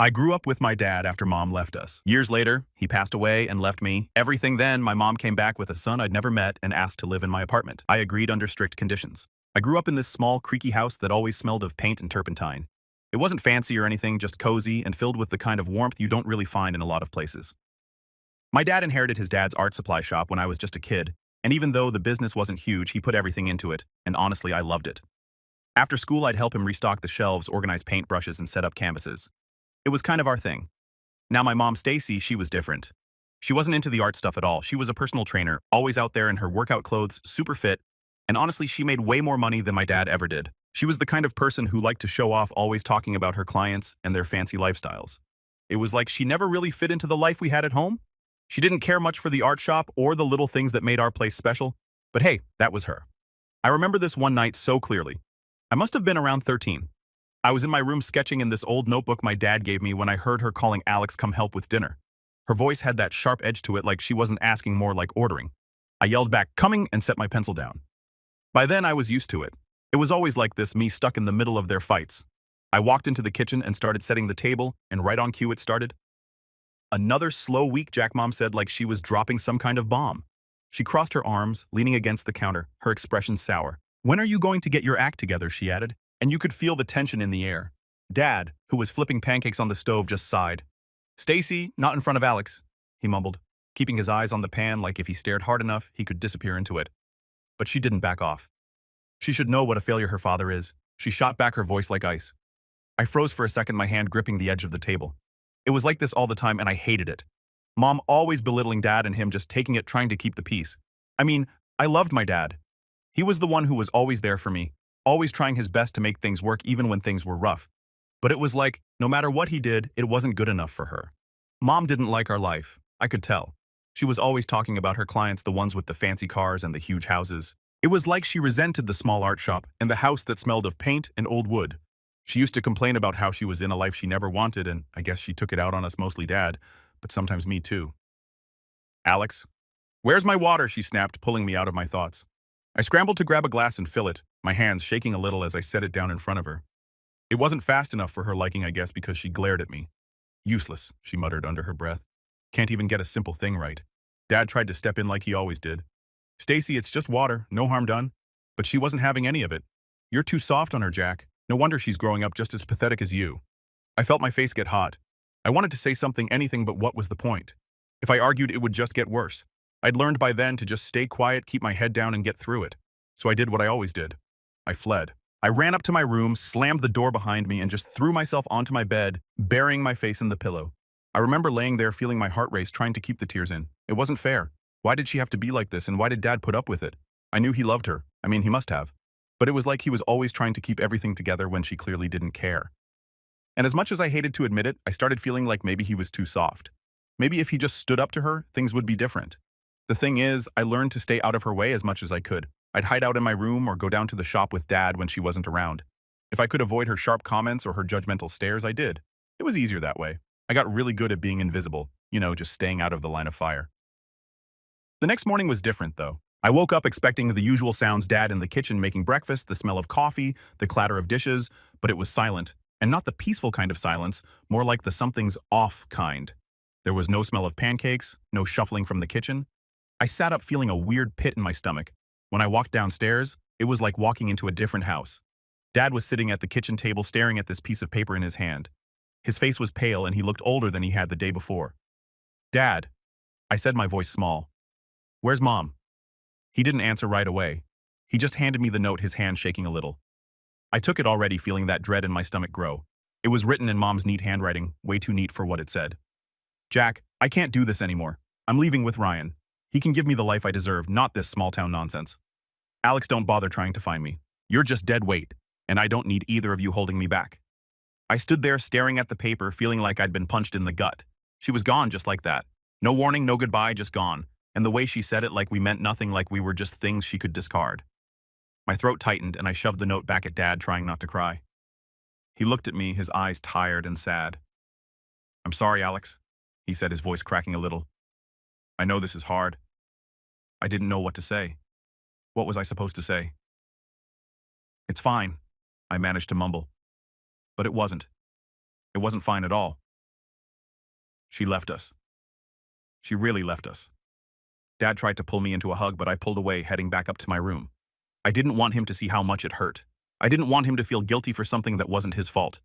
I grew up with my dad after mom left us. Years later, he passed away and left me. Everything then, my mom came back with a son I'd never met and asked to live in my apartment. I agreed under strict conditions. I grew up in this small, creaky house that always smelled of paint and turpentine. It wasn't fancy or anything, just cozy and filled with the kind of warmth you don't really find in a lot of places. My dad inherited his dad's art supply shop when I was just a kid, and even though the business wasn't huge, he put everything into it, and honestly, I loved it. After school, I'd help him restock the shelves, organize paintbrushes, and set up canvases. It was kind of our thing. Now my mom, Stacy, she was different. She wasn't into the art stuff at all. She was a personal trainer, always out there in her workout clothes, super fit, and honestly, she made way more money than my dad ever did. She was the kind of person who liked to show off, always talking about her clients and their fancy lifestyles. It was like she never really fit into the life we had at home. She didn't care much for the art shop or the little things that made our place special, but hey, that was her. I remember this one night so clearly. I must have been around 13. I was in my room sketching in this old notebook my dad gave me when I heard her calling Alex come help with dinner. Her voice had that sharp edge to it, like she wasn't asking, more like ordering. I yelled back, "Coming," and set my pencil down. By then, I was used to it. It was always like this, me stuck in the middle of their fights. I walked into the kitchen and started setting the table, and right on cue it started. "Another slow week," Jack Mom said, like she was dropping some kind of bomb. She crossed her arms, leaning against the counter, her expression sour. "When are you going to get your act together?" she added, and you could feel the tension in the air. Dad, who was flipping pancakes on the stove, just sighed. "Stacy, not in front of Alex," he mumbled, keeping his eyes on the pan like if he stared hard enough, he could disappear into it. But she didn't back off. She should know what a failure her father is. She shot back, her voice like ice. I froze for a second, my hand gripping the edge of the table. It was like this all the time, and I hated it. Mom always belittling Dad and him just taking it, trying to keep the peace. I mean, I loved my dad. He was the one who was always there for me, always trying his best to make things work even when things were rough. But it was like, no matter what he did, it wasn't good enough for her. Mom didn't like our life. I could tell. She was always talking about her clients, the ones with the fancy cars and the huge houses. It was like she resented the small art shop and the house that smelled of paint and old wood. She used to complain about how she was in a life she never wanted, and I guess she took it out on us, mostly Dad, but sometimes me too. "Alex, where's my water?" she snapped, pulling me out of my thoughts. I scrambled to grab a glass and fill it, my hands shaking a little as I set it down in front of her. It wasn't fast enough for her liking, I guess, because she glared at me. "Useless," she muttered under her breath. "Can't even get a simple thing right." Dad tried to step in like he always did. "Stacy, it's just water, no harm done." But she wasn't having any of it. "You're too soft on her, Jack. No wonder she's growing up just as pathetic as you." I felt my face get hot. I wanted to say something, anything, but what was the point? If I argued, it would just get worse. I'd learned by then to just stay quiet, keep my head down, and get through it. So I did what I always did. I fled. I ran up to my room, slammed the door behind me, and just threw myself onto my bed, burying my face in the pillow. I remember laying there feeling my heart race, trying to keep the tears in. It wasn't fair. Why did she have to be like this, and why did Dad put up with it? I knew he loved her. I mean, he must have. But it was like he was always trying to keep everything together when she clearly didn't care. And as much as I hated to admit it, I started feeling like maybe he was too soft. Maybe if he just stood up to her, things would be different. The thing is, I learned to stay out of her way as much as I could. I'd hide out in my room or go down to the shop with Dad when she wasn't around. If I could avoid her sharp comments or her judgmental stares, I did. It was easier that way. I got really good at being invisible, just staying out of the line of fire. The next morning was different, though. I woke up expecting the usual sounds: Dad in the kitchen making breakfast, the smell of coffee, the clatter of dishes, but it was silent. And not the peaceful kind of silence, more like the something's off kind. There was no smell of pancakes, no shuffling from the kitchen. I sat up feeling a weird pit in my stomach. When I walked downstairs, it was like walking into a different house. Dad was sitting at the kitchen table staring at this piece of paper in his hand. His face was pale and he looked older than he had the day before. "Dad," I said, my voice small. "Where's Mom?" He didn't answer right away. He just handed me the note, his hand shaking a little. I took it, already feeling that dread in my stomach grow. It was written in Mom's neat handwriting, way too neat for what it said. "Jack, I can't do this anymore. I'm leaving with Ryan. He can give me the life I deserve, not this small-town nonsense. Alex, don't bother trying to find me. You're just dead weight, and I don't need either of you holding me back." I stood there staring at the paper, feeling like I'd been punched in the gut. She was gone just like that. No warning, no goodbye, just gone. And the way she said it, like we meant nothing, like we were just things she could discard. My throat tightened and I shoved the note back at Dad, trying not to cry. He looked at me, his eyes tired and sad. "I'm sorry, Alex," he said, his voice cracking a little. "I know this is hard." I didn't know what to say. What was I supposed to say? "It's fine," I managed to mumble. But it wasn't. It wasn't fine at all. She left us. She really left us. Dad tried to pull me into a hug, but I pulled away, heading back up to my room. I didn't want him to see how much it hurt. I didn't want him to feel guilty for something that wasn't his fault.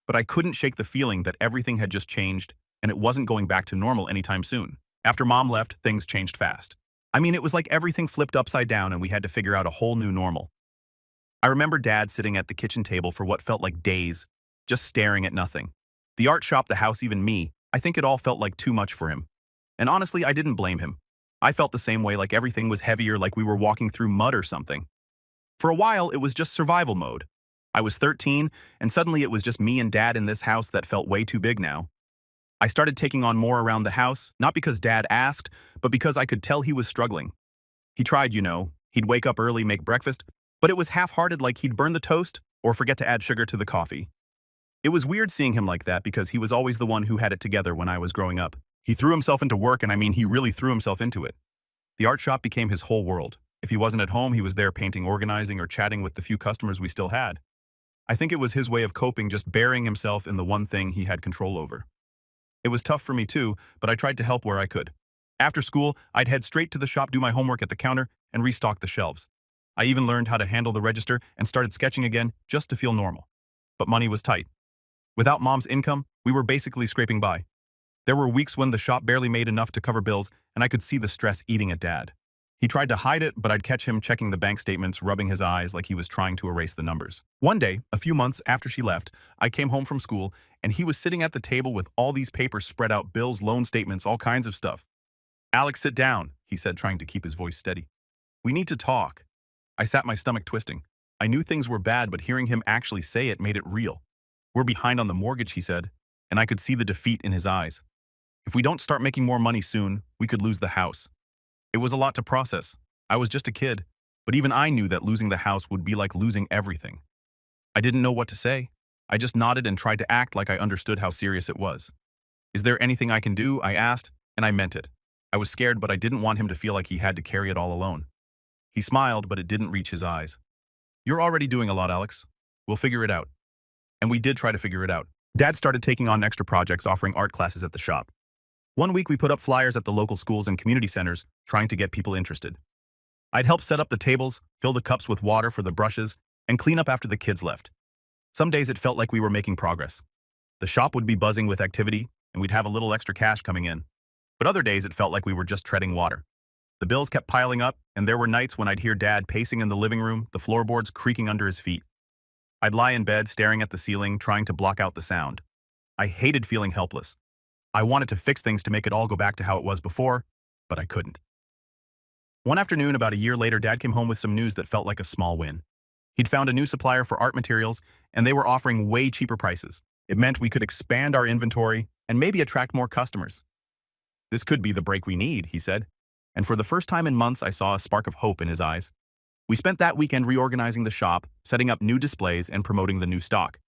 But I couldn't shake the feeling that everything had just changed, and it wasn't going back to normal anytime soon. After Mom left, things changed fast. I mean, it was like everything flipped upside down and we had to figure out a whole new normal. I remember Dad sitting at the kitchen table for what felt like days, just staring at nothing. The art shop, the house, even me, I think it all felt like too much for him. And honestly, I didn't blame him. I felt the same way, like everything was heavier, like we were walking through mud or something. For a while, it was just survival mode. I was 13, and suddenly it was just me and Dad in this house that felt way too big now. I started taking on more around the house, not because Dad asked, but because I could tell he was struggling. He tried, he'd wake up early, make breakfast, but it was half-hearted, like he'd burn the toast or forget to add sugar to the coffee. It was weird seeing him like that because he was always the one who had it together when I was growing up. He threw himself into work, and I mean, he really threw himself into it. The art shop became his whole world. If he wasn't at home, he was there painting, organizing, or chatting with the few customers we still had. I think it was his way of coping, just burying himself in the one thing he had control over. It was tough for me too, but I tried to help where I could. After school, I'd head straight to the shop, do my homework at the counter, and restock the shelves. I even learned how to handle the register and started sketching again just to feel normal. But money was tight. Without Mom's income, we were basically scraping by. There were weeks when the shop barely made enough to cover bills, and I could see the stress eating at Dad. He tried to hide it, but I'd catch him checking the bank statements, rubbing his eyes like he was trying to erase the numbers. One day, a few months after she left, I came home from school, and he was sitting at the table with all these papers spread out, bills, loan statements, all kinds of stuff. "Alex, sit down," he said, trying to keep his voice steady. "We need to talk." I sat, my stomach twisting. I knew things were bad, but hearing him actually say it made it real. "We're behind on the mortgage," he said, and I could see the defeat in his eyes. "If we don't start making more money soon, we could lose the house." It was a lot to process. I was just a kid, but even I knew that losing the house would be like losing everything. I didn't know what to say. I just nodded and tried to act like I understood how serious it was. "Is there anything I can do?" I asked, and I meant it. I was scared, but I didn't want him to feel like he had to carry it all alone. He smiled, but it didn't reach his eyes. "You're already doing a lot, Alex. We'll figure it out." And we did try to figure it out. Dad started taking on extra projects, offering art classes at the shop. One week we put up flyers at the local schools and community centers, trying to get people interested. I'd help set up the tables, fill the cups with water for the brushes, and clean up after the kids left. Some days it felt like we were making progress. The shop would be buzzing with activity, and we'd have a little extra cash coming in. But other days it felt like we were just treading water. The bills kept piling up, and there were nights when I'd hear Dad pacing in the living room, the floorboards creaking under his feet. I'd lie in bed, staring at the ceiling, trying to block out the sound. I hated feeling helpless. I wanted to fix things to make it all go back to how it was before, but I couldn't. One afternoon, about a year later, Dad came home with some news that felt like a small win. He'd found a new supplier for art materials, and they were offering way cheaper prices. It meant we could expand our inventory and maybe attract more customers. "This could be the break we need," he said. And for the first time in months, I saw a spark of hope in his eyes. We spent that weekend reorganizing the shop, setting up new displays, and promoting the new stock.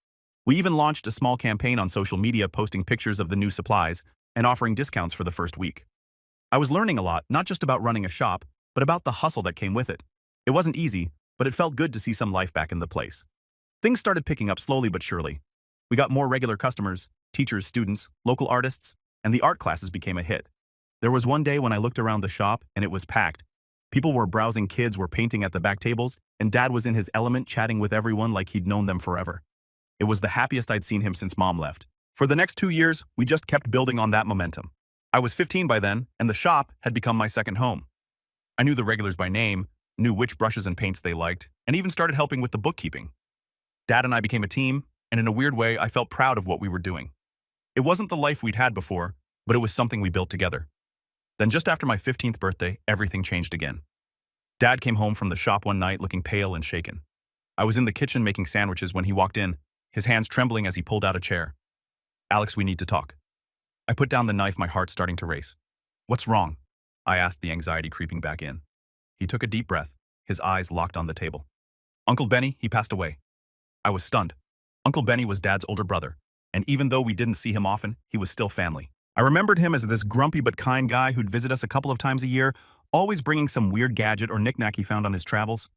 We even launched a small campaign on social media, posting pictures of the new supplies and offering discounts for the first week. I was learning a lot, not just about running a shop, but about the hustle that came with it. It wasn't easy, but it felt good to see some life back in the place. Things started picking up slowly but surely. We got more regular customers, teachers, students, local artists, and the art classes became a hit. There was one day when I looked around the shop and it was packed. People were browsing, kids were painting at the back tables, and Dad was in his element, chatting with everyone like he'd known them forever. It was the happiest I'd seen him since Mom left. For the next 2 years, we just kept building on that momentum. I was 15 by then, and the shop had become my second home. I knew the regulars by name, knew which brushes and paints they liked, and even started helping with the bookkeeping. Dad and I became a team, and in a weird way, I felt proud of what we were doing. It wasn't the life we'd had before, but it was something we built together. Then just after my 15th birthday, everything changed again. Dad came home from the shop one night looking pale and shaken. I was in the kitchen making sandwiches when he walked in, his hands trembling as he pulled out a chair. "Alex, we need to talk." I put down the knife, my heart starting to race. "What's wrong?" I asked, the anxiety creeping back in. He took a deep breath, his eyes locked on the table. "Uncle Benny, he passed away." I was stunned. Uncle Benny was Dad's older brother, and even though we didn't see him often, he was still family. I remembered him as this grumpy but kind guy who'd visit us a couple of times a year, always bringing some weird gadget or knickknack he found on his travels.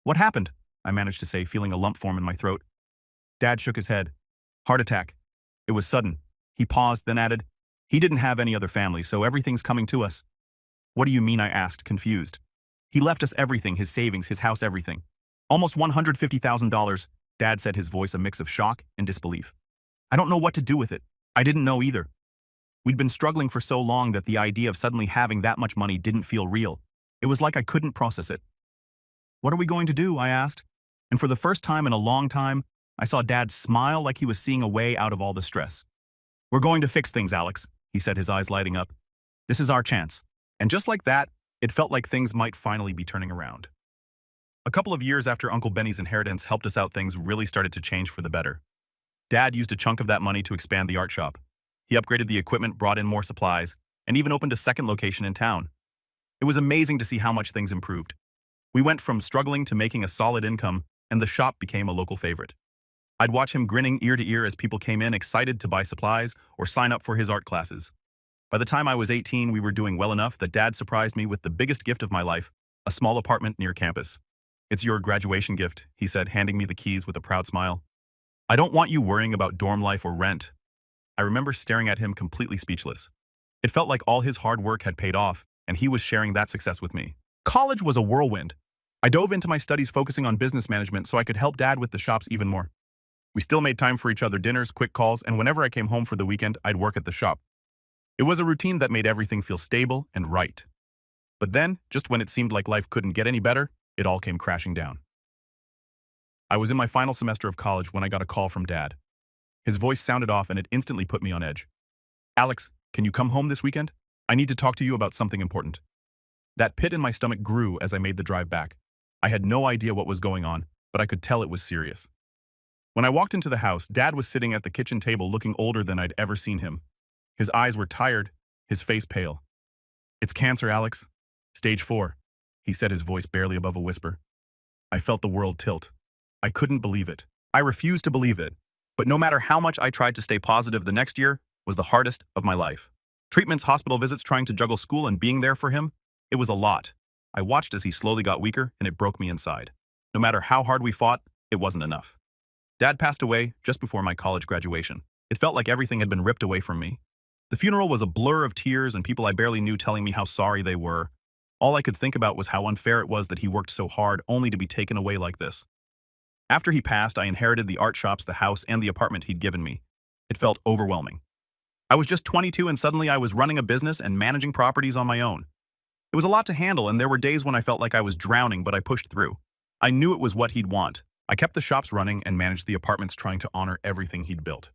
"What happened?" I managed to say, feeling a lump form in my throat. Dad shook his head. "Heart attack. It was sudden." He paused, then added, He didn't have any other family, so everything's coming to us. What do you mean? I asked, confused. He left us everything, his savings, his house, everything. Almost $150,000, Dad said, his voice a mix of shock and disbelief. I don't know what to do with it. I didn't know either. We'd been struggling for so long that the idea of suddenly having that much money didn't feel real. It was like I couldn't process it. What are we going to do? I asked. And for the first time in a long time, I saw Dad smile like he was seeing a way out of all the stress. We're going to fix things, Alex, he said, his eyes lighting up. This is our chance. And just like that, it felt like things might finally be turning around. A couple of years after Uncle Benny's inheritance helped us out, things really started to change for the better. Dad used a chunk of that money to expand the art shop. He upgraded the equipment, brought in more supplies, and even opened a second location in town. It was amazing to see how much things improved. We went from struggling to making a solid income, and the shop became a local favorite. I'd watch him grinning ear to ear as people came in excited to buy supplies or sign up for his art classes. By the time I was 18, we were doing well enough that Dad surprised me with the biggest gift of my life, a small apartment near campus. It's your graduation gift, he said, handing me the keys with a proud smile. I don't want you worrying about dorm life or rent. I remember staring at him completely speechless. It felt like all his hard work had paid off, and he was sharing that success with me. College was a whirlwind. I dove into my studies focusing on business management so I could help Dad with the shops even more. We still made time for each other, dinners, quick calls, and whenever I came home for the weekend, I'd work at the shop. It was a routine that made everything feel stable and right. But then, just when it seemed like life couldn't get any better, it all came crashing down. I was in my final semester of college when I got a call from Dad. His voice sounded off and it instantly put me on edge. Alex, can you come home this weekend? I need to talk to you about something important. That pit in my stomach grew as I made the drive back. I had no idea what was going on, but I could tell it was serious. When I walked into the house, Dad was sitting at the kitchen table looking older than I'd ever seen him. His eyes were tired, his face pale. It's cancer, Alex. Stage 4, he said, his voice barely above a whisper. I felt the world tilt. I couldn't believe it. I refused to believe it. But no matter how much I tried to stay positive, the next year was the hardest of my life. Treatments, hospital visits, trying to juggle school and being there for him, it was a lot. I watched as he slowly got weaker, and it broke me inside. No matter how hard we fought, it wasn't enough. Dad passed away just before my college graduation. It felt like everything had been ripped away from me. The funeral was a blur of tears and people I barely knew telling me how sorry they were. All I could think about was how unfair it was that he worked so hard only to be taken away like this. After he passed, I inherited the art shops, the house, and the apartment he'd given me. It felt overwhelming. I was just 22 and suddenly I was running a business and managing properties on my own. It was a lot to handle, and there were days when I felt like I was drowning, but I pushed through. I knew it was what he'd want. I kept the shops running and managed the apartments, trying to honor everything he'd built.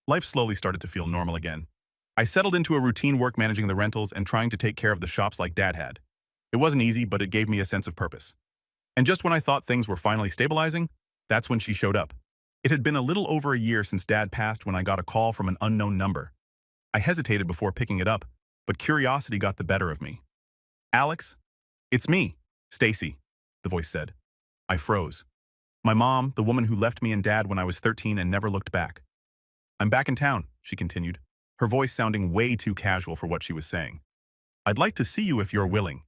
Life slowly started to feel normal again. I settled into a routine, work managing the rentals and trying to take care of the shops like Dad had. It wasn't easy, but it gave me a sense of purpose. And just when I thought things were finally stabilizing, that's when she showed up. It had been a little over a year since Dad passed when I got a call from an unknown number. I hesitated before picking it up, but curiosity got the better of me. Alex? It's me, Stacy, the voice said. I froze. My mom, the woman who left me and Dad when I was 13 and never looked back. I'm back in town, she continued, her voice sounding way too casual for what she was saying. I'd like to see you if you're willing.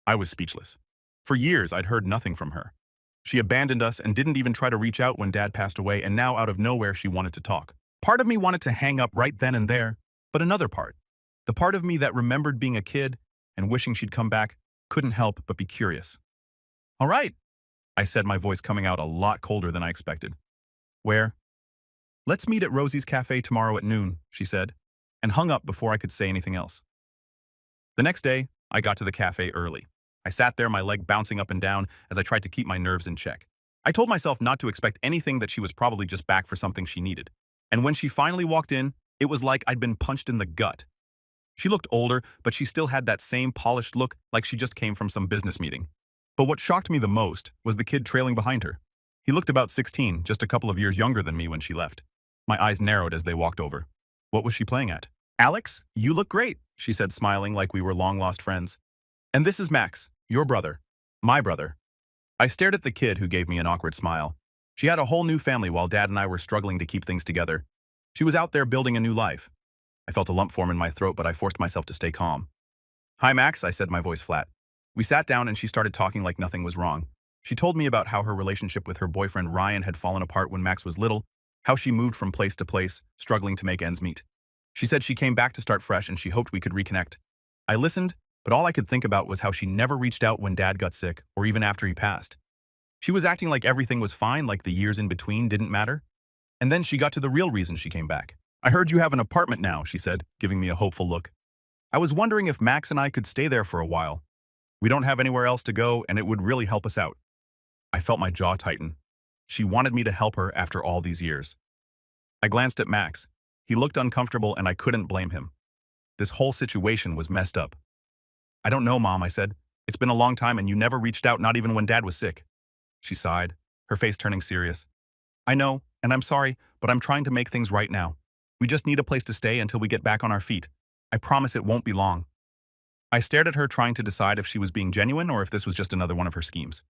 I was speechless. For years, I'd heard nothing from her. She abandoned us and didn't even try to reach out when Dad passed away, and now out of nowhere she wanted to talk. Part of me wanted to hang up right then and there, but another part, the part of me that remembered being a kid and wishing she'd come back, couldn't help but be curious. All right, I said, my voice coming out a lot colder than I expected. Where? Let's meet at Rosie's Cafe tomorrow at noon, she said, and hung up before I could say anything else. The next day, I got to the cafe early. I sat there, my leg bouncing up and down as I tried to keep my nerves in check. I told myself not to expect anything, that she was probably just back for something she needed. And when she finally walked in, it was like I'd been punched in the gut. She looked older, but she still had that same polished look, like she just came from some business meeting. But what shocked me the most was the kid trailing behind her. He looked about 16, just a couple of years younger than me when she left. My eyes narrowed as they walked over. What was she playing at? Alex, you look great, she said, smiling like we were long-lost friends. And this is Max, your brother. My brother. I stared at the kid, who gave me an awkward smile. She had a whole new family while Dad and I were struggling to keep things together. She was out there building a new life. I felt a lump form in my throat, but I forced myself to stay calm. Hi, Max, I said, my voice flat. We sat down and she started talking like nothing was wrong. She told me about how her relationship with her boyfriend Ryan had fallen apart when Max was little, how she moved from place to place, struggling to make ends meet. She said she came back to start fresh and she hoped we could reconnect. I listened, but all I could think about was how she never reached out when Dad got sick or even after he passed. She was acting like everything was fine, like the years in between didn't matter. And then she got to the real reason she came back. I heard you have an apartment now, she said, giving me a hopeful look. I was wondering if Max and I could stay there for a while. We don't have anywhere else to go, and it would really help us out. I felt my jaw tighten. She wanted me to help her after all these years. I glanced at Max. He looked uncomfortable, and I couldn't blame him. This whole situation was messed up. I don't know, Mom, I said. It's been a long time, and you never reached out, not even when Dad was sick. She sighed, her face turning serious. I know, and I'm sorry, but I'm trying to make things right now. We just need a place to stay until we get back on our feet. I promise it won't be long. I stared at her, trying to decide if she was being genuine or if this was just another one of her schemes.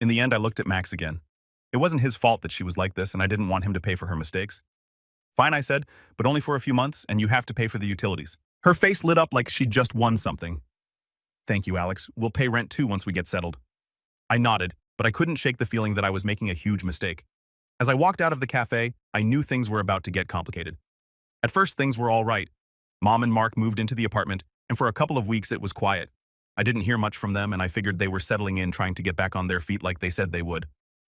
In the end, I looked at Max again. It wasn't his fault that she was like this, and I didn't want him to pay for her mistakes. Fine, I said, but only for a few months, and you have to pay for the utilities. Her face lit up like she'd just won something. Thank you, Alex. We'll pay rent too once we get settled. I nodded, but I couldn't shake the feeling that I was making a huge mistake. As I walked out of the cafe, I knew things were about to get complicated. At first, things were all right. Mom and Mark moved into the apartment, and for a couple of weeks it was quiet. I didn't hear much from them, and I figured they were settling in, trying to get back on their feet like they said they would.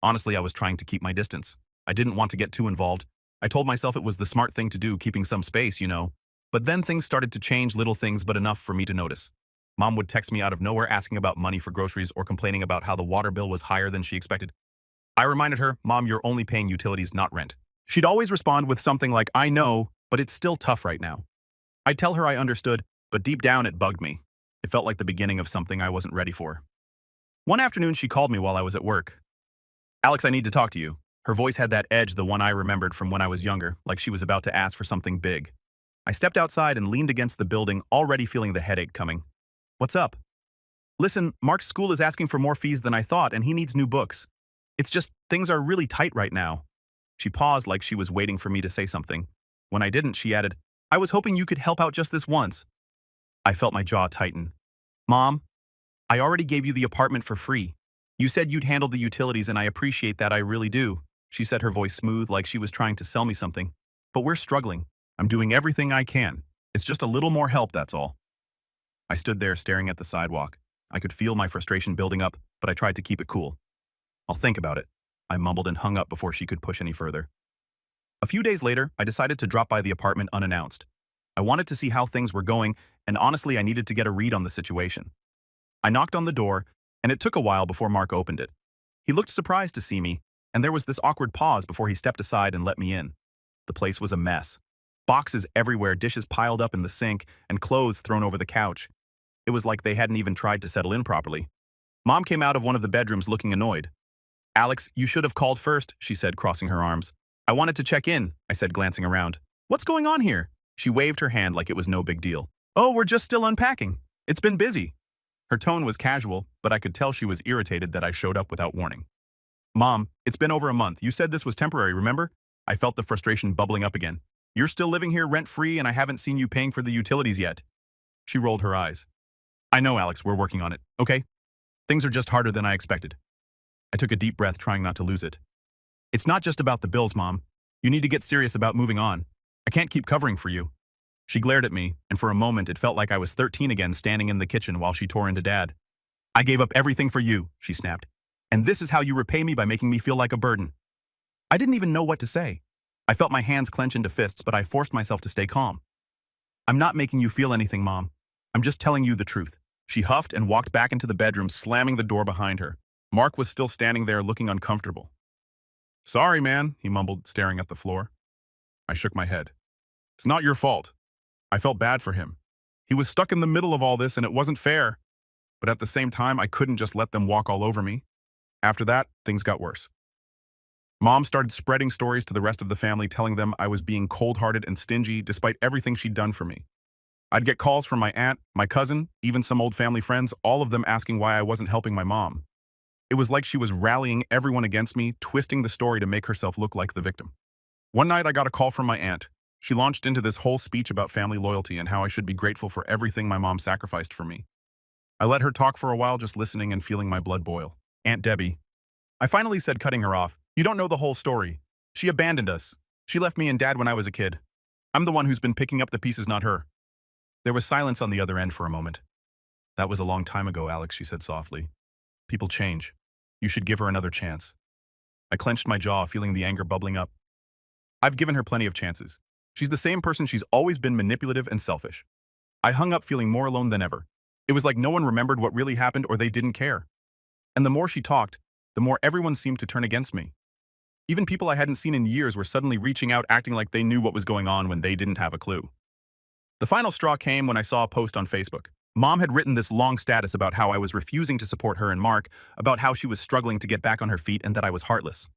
Honestly, I was trying to keep my distance. I didn't want to get too involved. I told myself it was the smart thing to do, keeping some space, you know. But then things started to change, little things, but enough for me to notice. Mom would text me out of nowhere asking about money for groceries or complaining about how the water bill was higher than she expected. I reminded her, Mom, you're only paying utilities, not rent. She'd always respond with something like, I know, but it's still tough right now. I'd tell her I understood, but deep down it bugged me. It felt like the beginning of something I wasn't ready for. One afternoon, she called me while I was at work. Alex, I need to talk to you. Her voice had that edge, the one I remembered from when I was younger, like she was about to ask for something big. I stepped outside and leaned against the building, already feeling the headache coming. What's up? Listen, Mark's school is asking for more fees than I thought, and he needs new books. It's just, things are really tight right now. She paused like she was waiting for me to say something. When I didn't, she added, I was hoping you could help out just this once. I felt my jaw tighten. Mom, I already gave you the apartment for free. You said you'd handle the utilities, and I appreciate that, I really do. She said, her voice smooth like she was trying to sell me something. But we're struggling. I'm doing everything I can. It's just a little more help, that's all. I stood there staring at the sidewalk. I could feel my frustration building up, but I tried to keep it cool. I'll think about it. I mumbled and hung up before she could push any further. A few days later, I decided to drop by the apartment unannounced. I wanted to see how things were going, and honestly, I needed to get a read on the situation. I knocked on the door, and it took a while before Mark opened it. He looked surprised to see me, and there was this awkward pause before he stepped aside and let me in. The place was a mess. Boxes everywhere, dishes piled up in the sink, and clothes thrown over the couch. It was like they hadn't even tried to settle in properly. Mom came out of one of the bedrooms looking annoyed. Alex, you should have called first, she said, crossing her arms. I wanted to check in, I said, glancing around. What's going on here? She waved her hand like it was no big deal. Oh, we're just still unpacking. It's been busy. Her tone was casual, but I could tell she was irritated that I showed up without warning. Mom, it's been over a month. You said this was temporary, remember? I felt the frustration bubbling up again. You're still living here rent-free, and I haven't seen you paying for the utilities yet. She rolled her eyes. I know, Alex, we're working on it, okay? Things are just harder than I expected. I took a deep breath, trying not to lose it. It's not just about the bills, Mom. You need to get serious about moving on. I can't keep covering for you. She glared at me, and for a moment it felt like I was 13 again, standing in the kitchen while she tore into Dad. I gave up everything for you, she snapped. And this is how you repay me, by making me feel like a burden. I didn't even know what to say. I felt my hands clench into fists, but I forced myself to stay calm. I'm not making you feel anything, Mom. I'm just telling you the truth. She huffed and walked back into the bedroom, slamming the door behind her. Mark was still standing there, looking uncomfortable. Sorry, man, he mumbled, staring at the floor. I shook my head. It's not your fault. I felt bad for him. He was stuck in the middle of all this, and it wasn't fair. But at the same time, I couldn't just let them walk all over me. After that, things got worse. Mom started spreading stories to the rest of the family, telling them I was being cold-hearted and stingy despite everything she'd done for me. I'd get calls from my aunt, my cousin, even some old family friends, all of them asking why I wasn't helping my mom. It was like she was rallying everyone against me, twisting the story to make herself look like the victim. One night, I got a call from my aunt. She launched into this whole speech about family loyalty and how I should be grateful for everything my mom sacrificed for me. I let her talk for a while, just listening and feeling my blood boil. Aunt Debbie. I finally said, cutting her off, you don't know the whole story. She abandoned us. She left me and Dad when I was a kid. I'm the one who's been picking up the pieces, not her. There was silence on the other end for a moment. That was a long time ago, Alex, she said softly. People change. You should give her another chance. I clenched my jaw, feeling the anger bubbling up. I've given her plenty of chances. She's the same person she's always been, manipulative and selfish. I hung up feeling more alone than ever. It was like no one remembered what really happened or they didn't care. And the more she talked, the more everyone seemed to turn against me. Even people I hadn't seen in years were suddenly reaching out, acting like they knew what was going on when they didn't have a clue. The final straw came when I saw a post on Facebook. Mom had written this long status about how I was refusing to support her and Mark, about how she was struggling to get back on her feet and that I was heartless.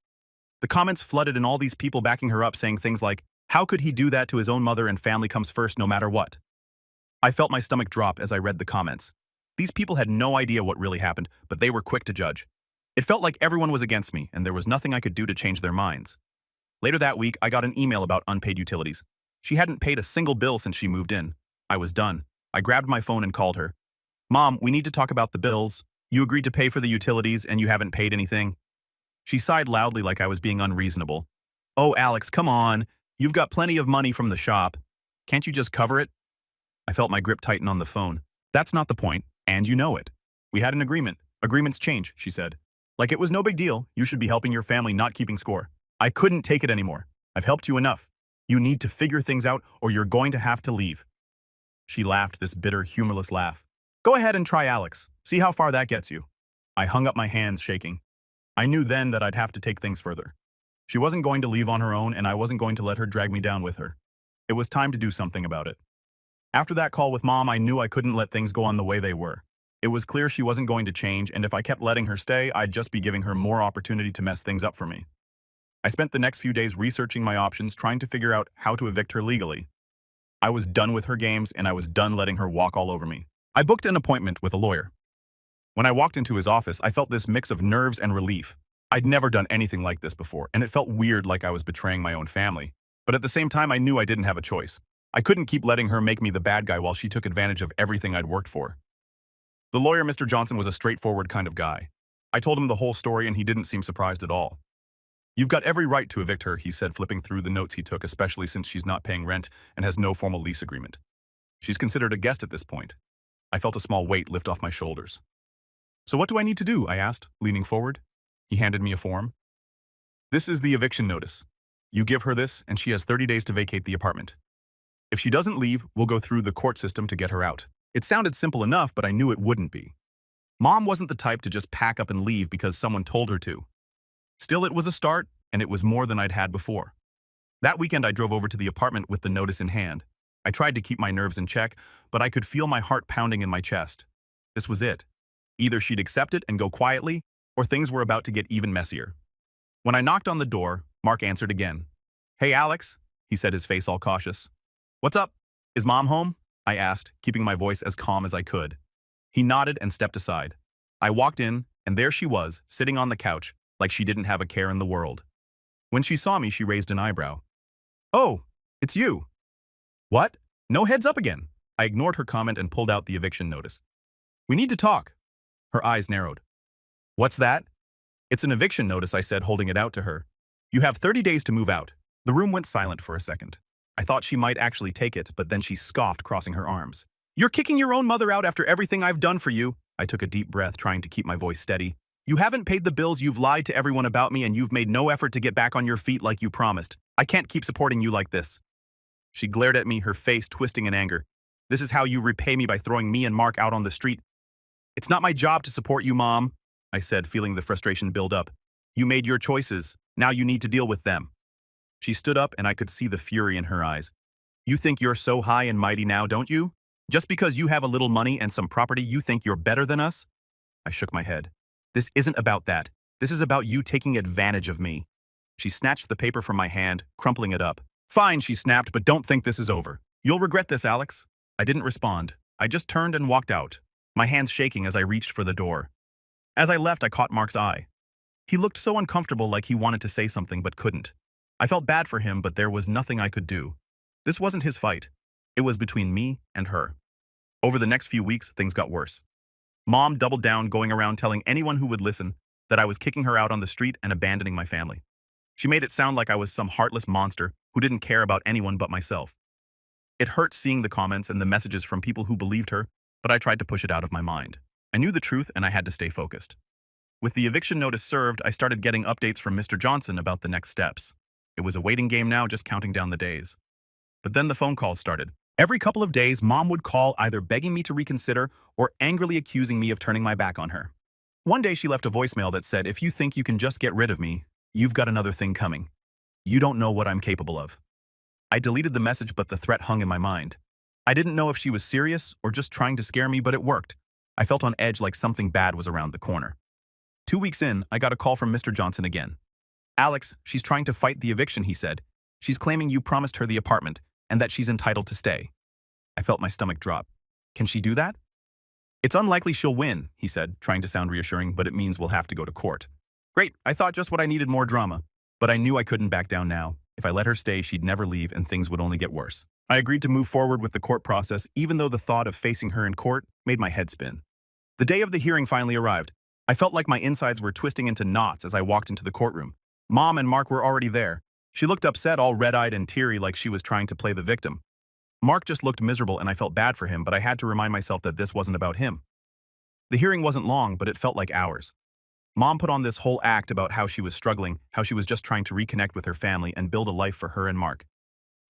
The comments flooded and all these people backing her up, saying things like, "How could he do that to his own mother, and family comes first no matter what?" I felt my stomach drop as I read the comments. These people had no idea what really happened, but they were quick to judge. It felt like everyone was against me, and there was nothing I could do to change their minds. Later that week, I got an email about unpaid utilities. She hadn't paid a single bill since she moved in. I was done. I grabbed my phone and called her. "Mom, we need to talk about the bills. You agreed to pay for the utilities, and you haven't paid anything." She sighed loudly like I was being unreasonable. "Oh, Alex, come on. You've got plenty of money from the shop. Can't you just cover it?" I felt my grip tighten on the phone. "That's not the point, and you know it. We had an agreement. Agreements change," she said. "Like it was no big deal. You should be helping your family, not keeping score." I couldn't take it anymore. "I've helped you enough. You need to figure things out or you're going to have to leave." She laughed, this bitter, humorless laugh. "Go ahead and try Alex. See how far that gets you." I hung up my hands, shaking. I knew then that I'd have to take things further. She wasn't going to leave on her own, and I wasn't going to let her drag me down with her. It was time to do something about it. After that call with Mom, I knew I couldn't let things go on the way they were. It was clear she wasn't going to change, and if I kept letting her stay, I'd just be giving her more opportunity to mess things up for me. I spent the next few days researching my options, trying to figure out how to evict her legally. I was done with her games, and I was done letting her walk all over me. I booked an appointment with a lawyer. When I walked into his office, I felt this mix of nerves and relief. I'd never done anything like this before, and it felt weird, like I was betraying my own family. But at the same time, I knew I didn't have a choice. I couldn't keep letting her make me the bad guy while she took advantage of everything I'd worked for. The lawyer, Mr. Johnson, was a straightforward kind of guy. I told him the whole story, and he didn't seem surprised at all. "You've got every right to evict her," he said, flipping through the notes he took, "especially since she's not paying rent and has no formal lease agreement. She's considered a guest at this point." I felt a small weight lift off my shoulders. "So what do I need to do?" I asked, leaning forward. He handed me a form. "This is the eviction notice. You give her this, and she has 30 days to vacate the apartment. If she doesn't leave, we'll go through the court system to get her out." It sounded simple enough, but I knew it wouldn't be. Mom wasn't the type to just pack up and leave because someone told her to. Still, it was a start, and it was more than I'd had before. That weekend, I drove over to the apartment with the notice in hand. I tried to keep my nerves in check, but I could feel my heart pounding in my chest. This was it. Either she'd accept it and go quietly, or things were about to get even messier. When I knocked on the door, Mark answered again. "Hey, Alex," he said, his face all cautious. "What's up? Is Mom home?" I asked, keeping my voice as calm as I could. He nodded and stepped aside. I walked in, and there she was, sitting on the couch, like she didn't have a care in the world. When she saw me, she raised an eyebrow. "Oh, it's you." "What? No heads up again?" I ignored her comment and pulled out the eviction notice. "We need to talk." Her eyes narrowed. "What's that?" "It's an eviction notice," I said, holding it out to her. "You have 30 days to move out." The room went silent for a second. I thought she might actually take it, but then she scoffed, crossing her arms. "You're kicking your own mother out after everything I've done for you." I took a deep breath, trying to keep my voice steady. "You haven't paid the bills, you've lied to everyone about me, and you've made no effort to get back on your feet like you promised. I can't keep supporting you like this." She glared at me, her face twisting in anger. "This is how you repay me, by throwing me and Mark out on the street." "It's not my job to support you, Mom," I said, feeling the frustration build up. "You made your choices. Now you need to deal with them." She stood up, and I could see the fury in her eyes. "You think you're so high and mighty now, don't you? Just because you have a little money and some property, you think you're better than us?" I shook my head. "This isn't about that. This is about you taking advantage of me." She snatched the paper from my hand, crumpling it up. "Fine," she snapped, "but don't think this is over. You'll regret this, Alex." I didn't respond. I just turned and walked out, my hands shaking as I reached for the door. As I left, I caught Mark's eye. He looked so uncomfortable, like he wanted to say something but couldn't. I felt bad for him, but there was nothing I could do. This wasn't his fight. It was between me and her. Over the next few weeks, things got worse. Mom doubled down, going around telling anyone who would listen that I was kicking her out on the street and abandoning my family. She made it sound like I was some heartless monster who didn't care about anyone but myself. It hurt seeing the comments and the messages from people who believed her, but I tried to push it out of my mind. I knew the truth and I had to stay focused. With the eviction notice served, I started getting updates from Mr. Johnson about the next steps. It was a waiting game now, just counting down the days. But then the phone calls started. Every couple of days, Mom would call either begging me to reconsider or angrily accusing me of turning my back on her. One day she left a voicemail that said, "If you think you can just get rid of me, you've got another thing coming. You don't know what I'm capable of." I deleted the message, but the threat hung in my mind. I didn't know if she was serious or just trying to scare me, but it worked. I felt on edge, like something bad was around the corner. 2 weeks in, I got a call from Mr. Johnson again. "Alex, she's trying to fight the eviction," he said. "She's claiming you promised her the apartment and that she's entitled to stay." I felt my stomach drop. "Can she do that?" "It's unlikely she'll win," he said, trying to sound reassuring, "but it means we'll have to go to court." Great, I thought just what I needed, more drama. But I knew I couldn't back down now. If I let her stay, she'd never leave and things would only get worse. I agreed to move forward with the court process, even though the thought of facing her in court made my head spin. The day of the hearing finally arrived. I felt like my insides were twisting into knots as I walked into the courtroom. Mom and Mark were already there. She looked upset, all red-eyed and teary, like she was trying to play the victim. Mark just looked miserable and I felt bad for him, but I had to remind myself that this wasn't about him. The hearing wasn't long, but it felt like hours. Mom put on this whole act about how she was struggling, how she was just trying to reconnect with her family and build a life for her and Mark.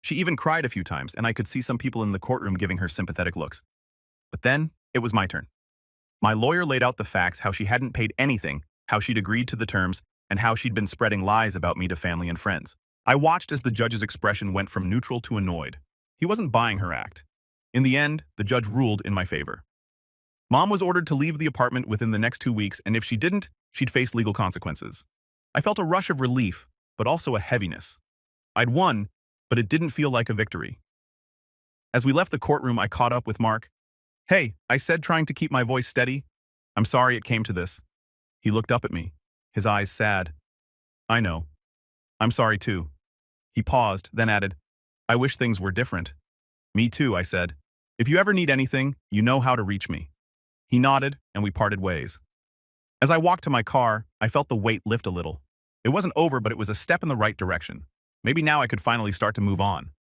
She even cried a few times, and I could see some people in the courtroom giving her sympathetic looks. But then, it was my turn. My lawyer laid out the facts, how she hadn't paid anything, how she'd agreed to the terms, and how she'd been spreading lies about me to family and friends. I watched as the judge's expression went from neutral to annoyed. He wasn't buying her act. In the end, the judge ruled in my favor. Mom was ordered to leave the apartment within the next 2 weeks, and if she didn't, she'd face legal consequences. I felt a rush of relief, but also a heaviness. I'd won, but it didn't feel like a victory. As we left the courtroom, I caught up with Mark. "Hey," I said, trying to keep my voice steady. "I'm sorry it came to this." He looked up at me, his eyes sad. "I know. I'm sorry too." He paused, then added, "I wish things were different." "Me too," I said. "If you ever need anything, you know how to reach me." He nodded, and we parted ways. As I walked to my car, I felt the weight lift a little. It wasn't over, but it was a step in the right direction. Maybe now I could finally start to move on.